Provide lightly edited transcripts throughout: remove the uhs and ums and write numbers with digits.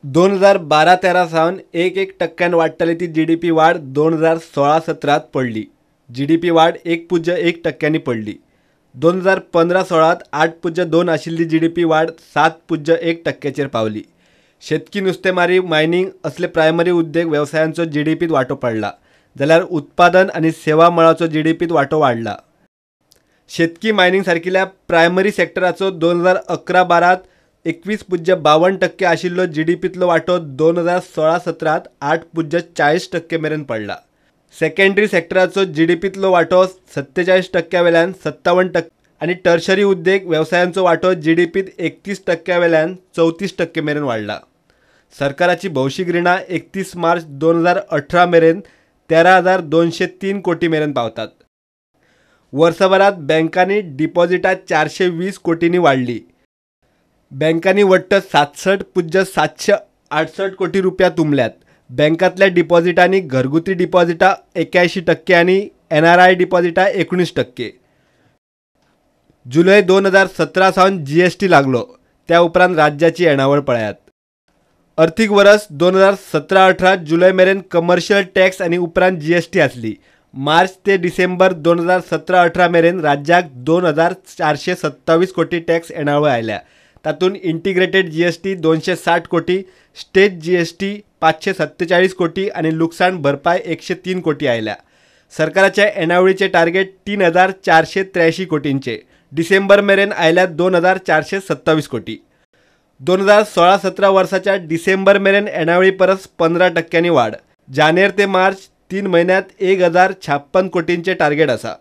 2012-13 सावन 1% वाढताली ती GDP वाढ 2016-17 पडली. GDP वाढ 1.1% पडली. 2015-16 8.2 आशिल्ली GDP वाढ 7.1%चेर पावली. शेतकी, नुस्तेमारी, मायनिंग असले प्रायमरी उद्योग व्यवसायांचो GDPत वाटो पडला, जाल्यार उत्पादन आणि सेवा मळाचो GDPत वाटो वाढला. शेतकी, मायनिंग सारकिल्या प्रायमरी सेक्टराचो 2011-12 21.52% आशिल्लो GDPतलो वाटो 2016-17 8.40% मेरेन पडला. सेकंडरी सेक्टराचो GDPतलो वाटो 47% वेल्यान 57% आणि टर्शरी उद्योग व्यवसायांचो वाटो GDPत 31% वेल्यान 34% मेरेन वाढला. सरकाराची भौशीक रिणां 31 मार्च 2018 मेरेन 13,203 कोटी मेरेन पावतात. वर्सभरात बँकांनी डिपॉझिटां 420 कोटींनी वाढली. बँकांनी वट्ट 67.768 कोटी रुपया तुंबल्यात. बँकांतल्या डिपॉझिटांनी घरगुती डिपॉझिटां 81% आणि NRI डिपॉझिटां 19%. जुलय 2017 सावन GST लागलो, त्या उपरांत राज्याची येणावळ पळयात. अर्थीक वर्स 2017-18 जुलय मेरेन कमर्शियल टॅक्स आणि उपरांत GST आसली. मार्च ते डिसेंबर 2017-18 मेरेन राज्याक 2,427 कोटी टॅक्स येणावळ आयल्या. तातूंत इंटिग्रेटेड GST 260 कोटी, स्टेट GST 547 कोटी आणि लुकसाण भरपाय 103 कोटी आयल्या. सरकाराच्या येणावळीचे टार्गेट 3,483 कोटींचे. डिसेंबर मेरेन आयल्यात 2,427 कोटी. 2016-17 वर्साच्या डिसेंबर मेरेन येणावळी परस 15% वाढ. जानेर ते मार्च 3 महिन्यात 1,056 कोटींचे टार्गेट आसा.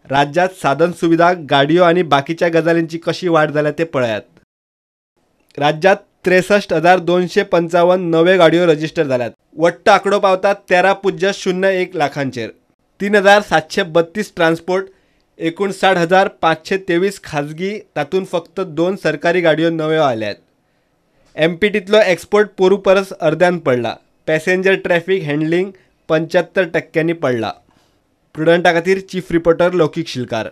राज्यात साधन सुविधा, गाडयो आणि बाकीच्या गजालींची कशी वाढ जाल्या ते पळयात. राज्यात 63,255 नवे गाडयो रजिस्टर जाल्यात. वट्ट आंकडो पावता 13.01 लाखांचेर. 3,732 ट्रान्सपोर्ट, 59,523 खाजगी, तातूंत फक्त 2 सरकारी गाडयो नव्यो आल्यात. MPTतलो एक्सपोर्ट पोरू परस अर्द्यान पडला. पॅसेंजर ट्रॅफिक हँडलिंग 75% पडला. प्रुडंटा खातीर चीफ रिपोर्टर लौकीक शिलकार.